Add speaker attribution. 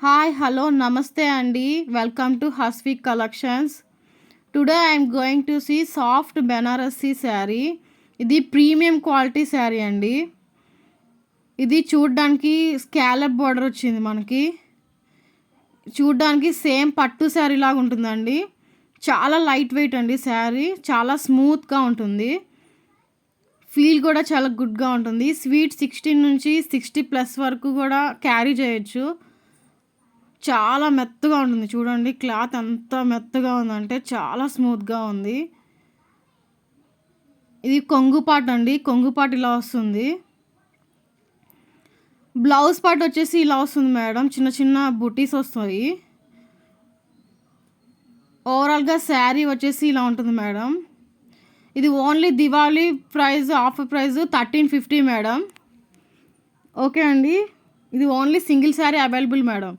Speaker 1: Hi hello నమస్తే అండి. Welcome to Haswik collections. Today I'm going to see soft Banarasi sari. ఇది premium quality sari అండి. ఇది చూడ్డానికి స్కాలప్ బార్డర్ వచ్చింది మనకి. చూడ్డానికి సేమ్ పట్టు శారీ లాగా ఉంటుందండి. చాలా లైట్ వెయిట్ అండి శారీ. చాలా స్మూత్గా ఉంటుంది. ఫీల్ కూడా చాలా గుడ్గా ఉంటుంది. స్వీట్ 16 నుంచి 60+ వరకు కూడా క్యారీ చేయొచ్చు. చాలా మెత్తగా ఉంటుంది చూడండి. క్లాత్ ఎంత మెత్తగా ఉందంటే చాలా స్మూత్గా ఉంది. ఇది కొంగు పార్ట్ అండి. కొంగు పార్ట్ ఇలా వస్తుంది. బ్లౌజ్ పార్ట్ వచ్చేసి ఇలా వస్తుంది మేడం. చిన్న చిన్న బుటీస్ వస్తాయి. ఓవరాల్గా శారీ వచ్చేసి ఇలా ఉంటుంది మేడం. ఇది only Diwali price offer price 1350 madam. Okay అండి. ఇది only single sari available madam.